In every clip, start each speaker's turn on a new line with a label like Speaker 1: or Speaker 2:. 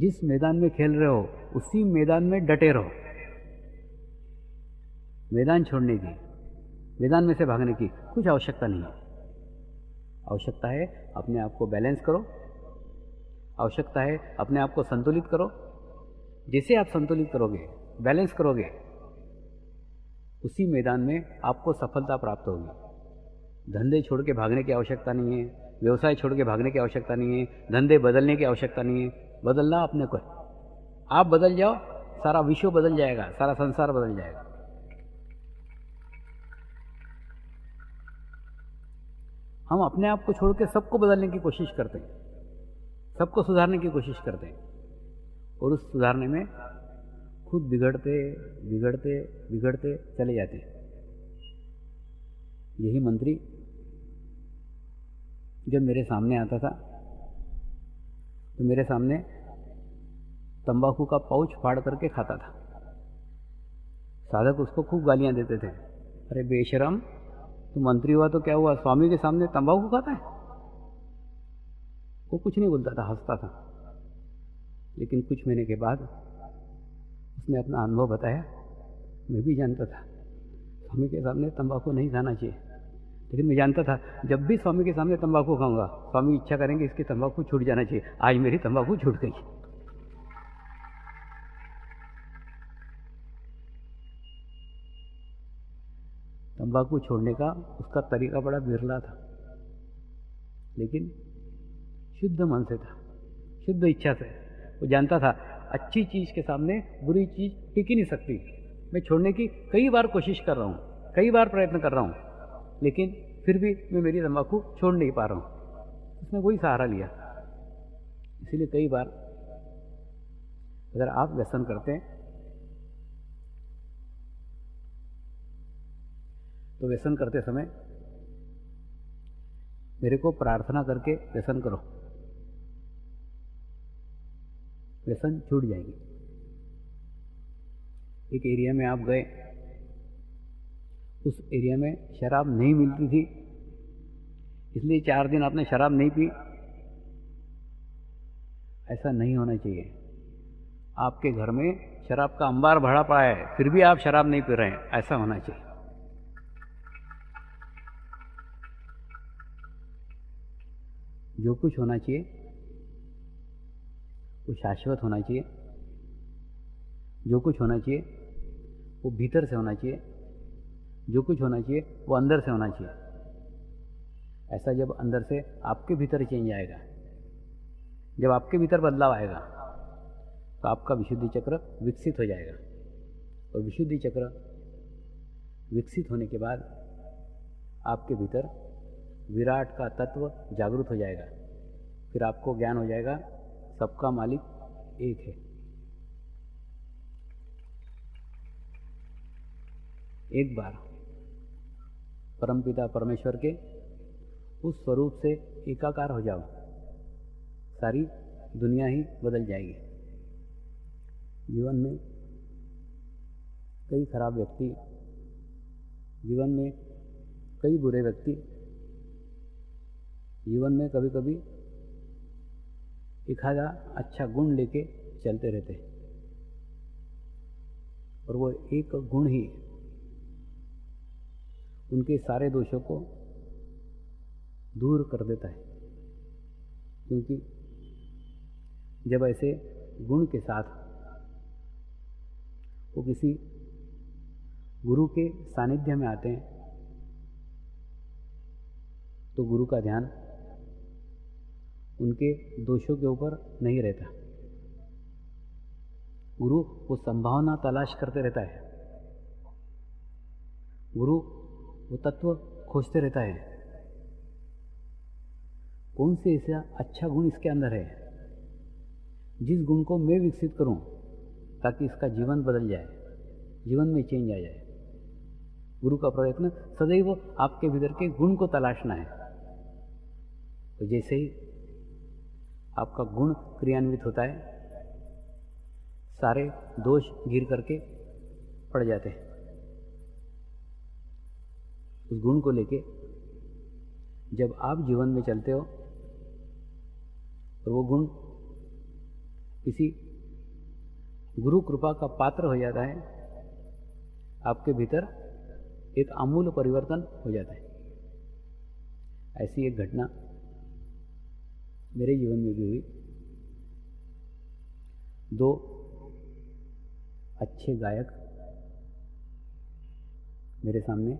Speaker 1: जिस मैदान में खेल रहे हो उसी मैदान में डटे रहो। मैदान छोड़ने की, मैदान में से भागने की कुछ आवश्यकता नहीं है। आवश्यकता है अपने आप को बैलेंस करो, आवश्यकता है अपने आप को संतुलित करो। जैसे आप संतुलित करोगे, बैलेंस करोगे, उसी मैदान में आपको सफलता प्राप्त होगी। धंधे छोड़ के भागने की आवश्यकता नहीं है, व्यवसाय छोड़ के भागने की आवश्यकता नहीं है, धंधे बदलने की आवश्यकता नहीं है। बदलना अपने को है। आप बदल जाओ, सारा विश्व बदल जाएगा, सारा संसार बदल जाएगा। हम अपने आप को छोड़ के सबको बदलने की कोशिश करते हैं, सबको सुधारने की कोशिश करते हैं, और उस सुधारने में खुद बिगड़ते बिगड़ते बिगड़ते चले जाते हैं। यही मंत्री जब मेरे सामने आता था तो मेरे सामने तंबाकू का पाउच फाड़ करके खाता था। साधक उसको खूब गालियां देते थे, अरे बेशरम, तू मंत्री हुआ तो क्या हुआ, स्वामी के सामने तंबाकू खाता है। वो कुछ नहीं बोलता था, हंसता था। लेकिन कुछ महीने के बाद उसने अपना अनुभव बताया। मैं भी जानता था स्वामी के सामने तंबाकू नहीं खाना चाहिए, लेकिन मैं जानता था जब भी स्वामी के सामने तंबाकू खाऊंगा, स्वामी इच्छा करेंगे इसकी तंबाकू छूट जाना चाहिए। आज मेरी तंबाकू छूट गई। तंबाकू छोड़ने का उसका तरीका बड़ा बिरला था, लेकिन शुद्ध मन से था, शुद्ध इच्छा से। वो जानता था अच्छी चीज के सामने बुरी चीज टिक ही नहीं सकती। मैं छोड़ने की कई बार कोशिश कर रहा हूँ, कई बार प्रयत्न कर रहा हूँ, लेकिन फिर भी मैं मेरी तंबाकू छोड़ नहीं पा रहा हूँ। उसने वही सहारा लिया। इसीलिए कई बार अगर आप व्यसन करते हैं तो व्यसन करते समय मेरे को प्रार्थना करके व्यसन करो, व्यसन छूट जाएगी। एक एरिया में आप गए, उस एरिया में शराब नहीं मिलती थी, इसलिए 4 दिन आपने शराब नहीं पी। ऐसा नहीं होना चाहिए। आपके घर में शराब का अंबार भरा पड़ा है, फिर भी आप शराब नहीं पी रहे हैं, ऐसा होना चाहिए। जो कुछ होना चाहिए वो शाश्वत होना चाहिए। जो कुछ होना चाहिए वो भीतर से होना चाहिए। जो कुछ होना चाहिए वो अंदर से होना चाहिए। ऐसा जब अंदर से आपके भीतर चेंज आएगा, जब आपके भीतर बदलाव आएगा, तो आपका विशुद्धि चक्र विकसित हो जाएगा। और विशुद्धि चक्र विकसित होने के बाद आपके भीतर विराट का तत्व जागृत हो जाएगा। फिर आपको ज्ञान हो जाएगा सबका मालिक एक है। एक बार परमपिता परमेश्वर के उस स्वरूप से एकाकार हो जाओ, सारी दुनिया ही बदल जाएगी। जीवन में कई खराब व्यक्ति, जीवन में कई बुरे व्यक्ति, जीवन में कभी कभी एक आधा अच्छा गुण लेके चलते रहते हैं, और वो एक गुण ही उनके सारे दोषों को दूर कर देता है। क्योंकि जब ऐसे गुण के साथ वो किसी गुरु के सानिध्य में आते हैं, तो गुरु का ध्यान उनके दोषों के ऊपर नहीं रहता। गुरु वो संभावना तलाश करते रहता है, गुरु वो तत्व खोजते रहता है, कौन से ऐसा अच्छा गुण इसके अंदर है जिस गुण को मैं विकसित करूं ताकि इसका जीवन बदल जाए, जीवन में चेंज आ जाए। गुरु का प्रयत्न सदैव आपके भीतर के गुण को तलाशना है। तो जैसे ही आपका गुण क्रियान्वित होता है, सारे दोष गिर करके पड़ जाते हैं। उस गुण को लेके जब आप जीवन में चलते हो और वो गुण किसी गुरु कृपा का पात्र हो जाता है, आपके भीतर एक आमूल परिवर्तन हो जाता है। ऐसी एक घटना मेरे जीवन में भी हुई। 2 अच्छे गायक मेरे सामने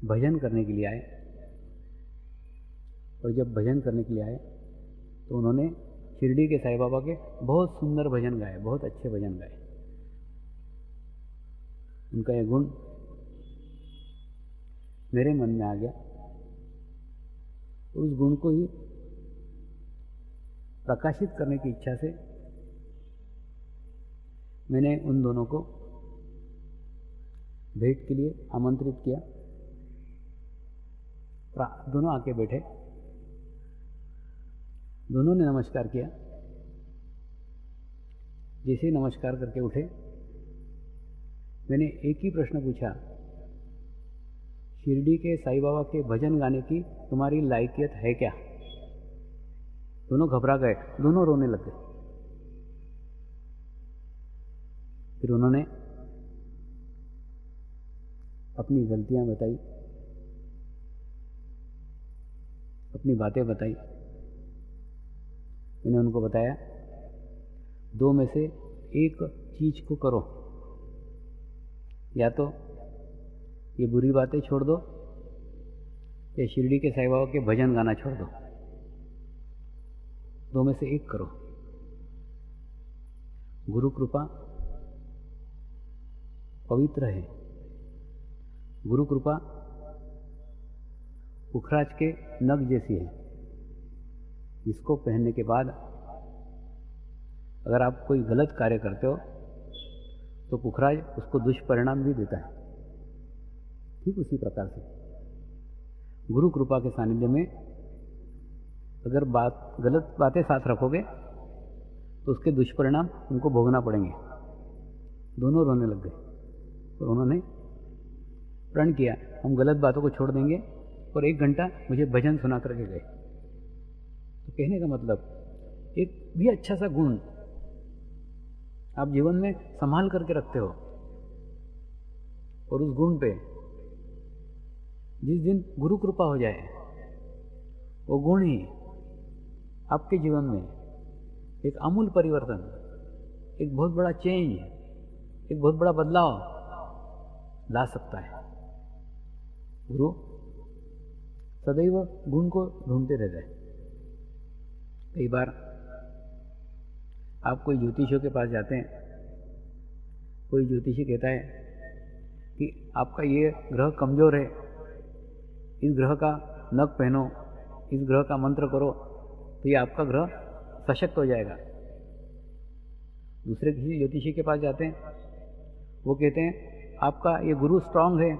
Speaker 1: भजन करने के लिए आए, और जब भजन करने के लिए आए तो उन्होंने शिरडी के साईं बाबा के बहुत सुंदर भजन गाए, बहुत अच्छे भजन गाए। उनका यह गुण मेरे मन में आ गया, उस गुण को ही प्रकाशित करने की इच्छा से मैंने उन दोनों को भेंट के लिए आमंत्रित किया। दोनों आके बैठे, दोनों ने नमस्कार किया। जैसे ही नमस्कार करके उठे, मैंने एक ही प्रश्न पूछा, शिरडी के साईं बाबा के भजन गाने की तुम्हारी लायकियत है क्या? दोनों घबरा गए, दोनों रोने लग गए। फिर उन्होंने अपनी गलतियां बताई, अपनी बातें बताई। मैंने उनको बताया, 2 में से एक चीज को करो, या तो ये बुरी बातें छोड़ दो, या शिरडी के साईं बाबा के भजन गाना छोड़ दो। 2 में से एक करो। गुरु कृपा पवित्र है। गुरु कृपा पुखराज के नग जैसी है, जिसको पहनने के बाद अगर आप कोई गलत कार्य करते हो तो पुखराज उसको दुष्परिणाम भी देता है। ठीक उसी प्रकार से गुरु कृपा के सानिध्य में अगर गलत बातें साथ रखोगे तो उसके दुष्परिणाम उनको भोगना पड़ेंगे। दोनों रोने लग गए और उन्होंने प्रण किया, हम गलत बातों को छोड़ देंगे और 1 घंटा मुझे भजन सुना करके गए। तो कहने का मतलब, एक भी अच्छा सा गुण आप जीवन में संभाल करके रखते हो, और उस गुण पे जिस दिन गुरु कृपा हो जाए, वो गुण ही आपके जीवन में एक आमूल परिवर्तन, एक बहुत बड़ा चेंज, एक बहुत बड़ा बदलाव ला सकता है। गुरु सदैव गुण को ढूंढते रहते हैं। कई बार आप कोई ज्योतिषियों के पास जाते हैं, कोई ज्योतिषी कहता है कि आपका ये ग्रह कमजोर है, इस ग्रह का नख पहनो, इस ग्रह का मंत्र करो तो ये आपका ग्रह सशक्त हो जाएगा। दूसरे किसी ज्योतिषी के पास जाते हैं, वो कहते हैं आपका ये गुरु स्ट्रांग है,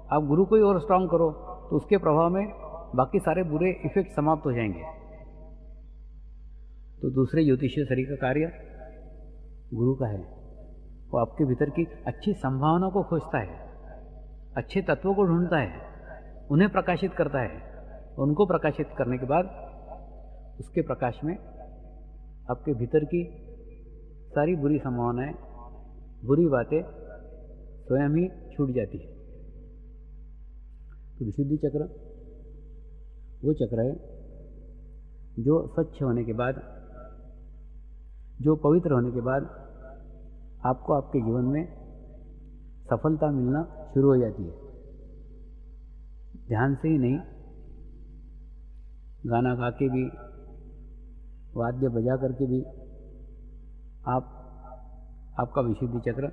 Speaker 1: आप गुरु को ही और स्ट्रांग करो तो उसके प्रभाव में बाकी सारे बुरे इफेक्ट समाप्त हो जाएंगे। तो दूसरे ज्योतिषीय शरीर का कार्य गुरु का है, वो आपके भीतर की अच्छी संभावना को खोजता है, अच्छे तत्वों को ढूंढता है, उन्हें प्रकाशित करता है। उनको प्रकाशित करने के बाद उसके प्रकाश में आपके भीतर की सारी बुरी संभावनाएं, बुरी बातें स्वयं ही छूट जाती है। तो विशुद्धि चक्र वो चक्र है जो स्वच्छ होने के बाद, जो पवित्र होने के बाद आपको आपके जीवन में सफलता मिलना शुरू हो जाती है। ध्यान से ही नहीं, गाना गा के भी, वाद्य बजा करके भी आप आपका विशुद्धि चक्र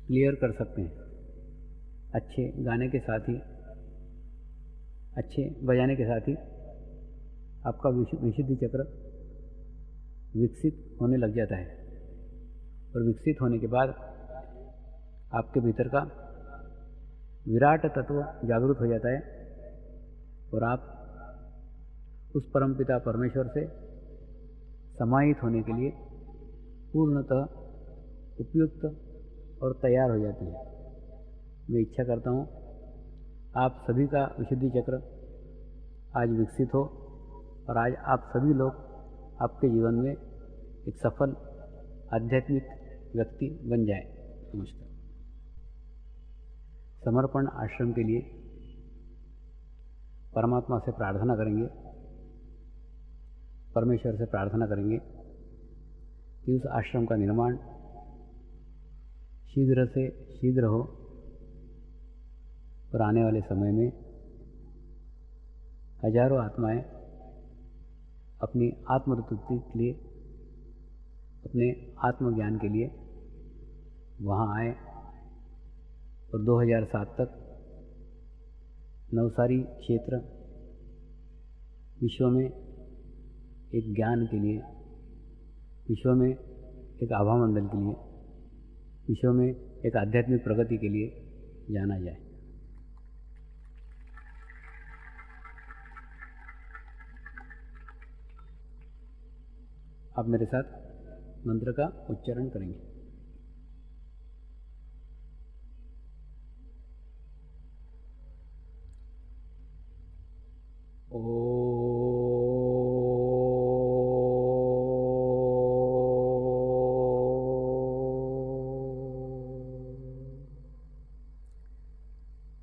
Speaker 1: क्लियर कर सकते हैं। अच्छे गाने के साथ ही, अच्छे बजाने के साथ ही आपका विशुद्धि चक्र विकसित होने लग जाता है, और विकसित होने के बाद आपके भीतर का विराट तत्व जागृत हो जाता है, और आप उस परमपिता परमेश्वर से समाहित होने के लिए पूर्णतः उपयुक्त और तैयार हो जाते हैं। मैं इच्छा करता हूँ आप सभी का विशुद्धि चक्र आज विकसित हो, और आज आप सभी लोग आपके जीवन में एक सफल आध्यात्मिक व्यक्ति बन जाए। नमस्कार। समर्पण आश्रम के लिए परमात्मा से प्रार्थना करेंगे, परमेश्वर से प्रार्थना करेंगे कि उस आश्रम का निर्माण शीघ्र से शीघ्र हो और आने वाले समय में हजारों आत्माएं अपनी आत्मतृप्ति के लिए, अपने आत्मज्ञान के लिए वहाँ आए और 2007 तक नवसारी क्षेत्र विश्व में एक ज्ञान के लिए, विश्व में एक आभा मंडल के लिए, विश्व में एक आध्यात्मिक प्रगति के लिए जाना जाए। आप मेरे साथ मंत्र का उच्चारण करेंगे।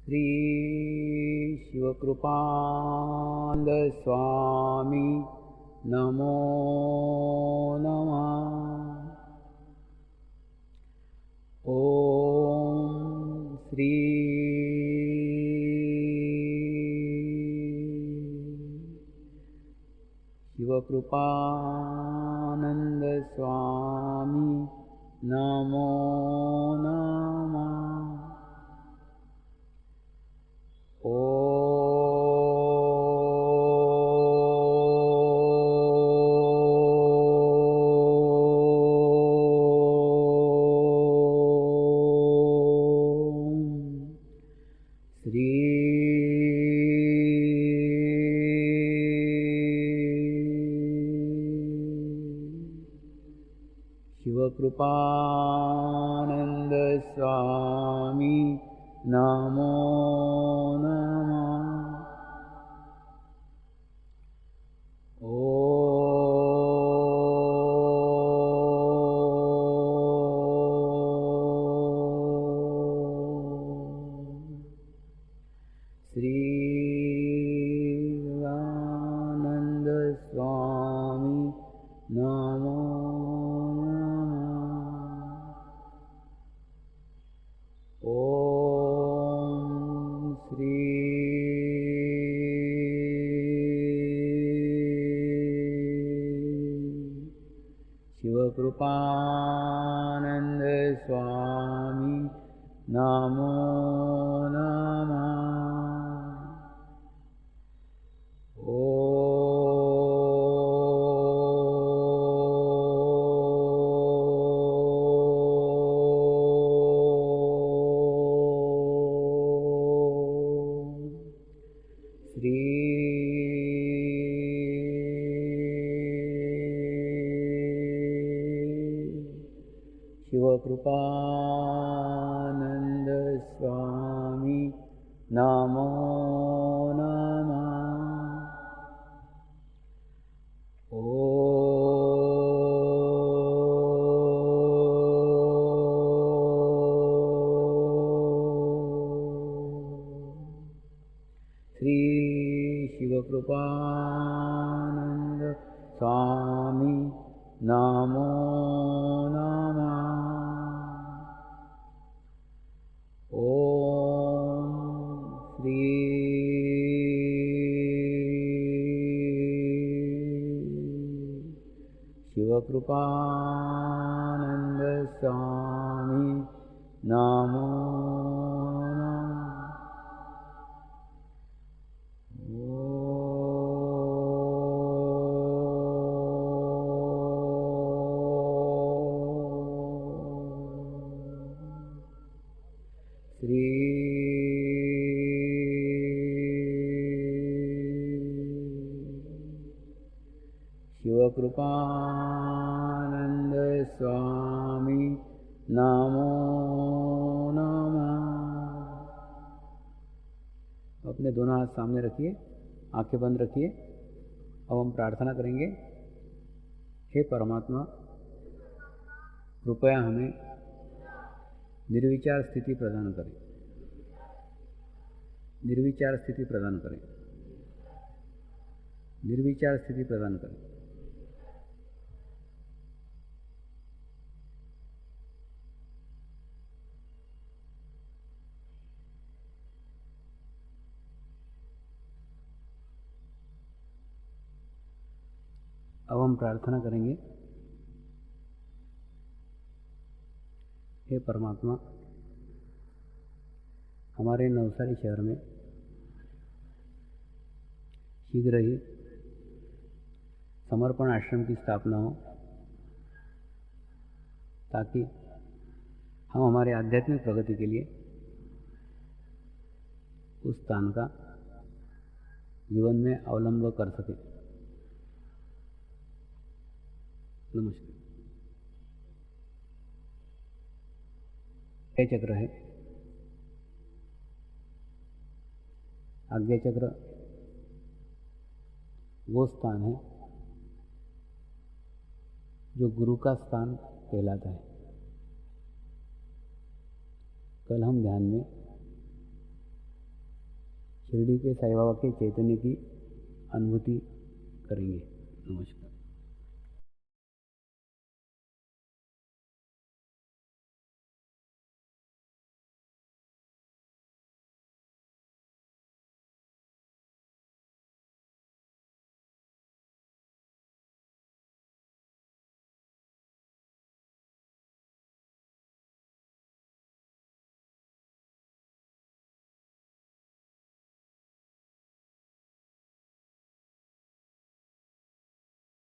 Speaker 1: श्री शिवकृपानंद स्वामी नमो नमः। ओम श्री शिवकृपानंद स्वामी नमो नमः। शिवकृपानंद स्वामी नमो नमः। श्री आनंद स्वामी नमो शिवकृपानंद स्वामी नमो नमः। श्री शिवकृपानंद स्वामी नमो नमः। श्री शिवकृपानंद स्वामी नमो नमः। श्री शिवकृपानंद स्वामी नमो श्री शिवकृपानंद स्वामी नमो नमः। अपने दोनों हाथ सामने रखिए, आंखें बंद रखिए। अब हम प्रार्थना करेंगे हे परमात्मा, कृपया हमें निर्विचार स्थिति प्रदान करें, निर्विचार स्थिति प्रदान करें, निर्विचार स्थिति प्रदान करें। अब हम प्रार्थना करेंगे, हे परमात्मा, हमारे नवसारी शहर में शीघ्र ही समर्पण आश्रम की स्थापना हो, ताकि हम हमारे आध्यात्मिक प्रगति के लिए उस स्थान का जीवन में अवलंब कर सकें। नमस्कार। आज्ञा चक्र है, आज्ञा चक्र वो स्थान है जो गुरु का स्थान कहलाता है। कल हम ध्यान में शिरडी के साईं बाबा के चैतन्य की अनुभूति करेंगे। नमस्कार।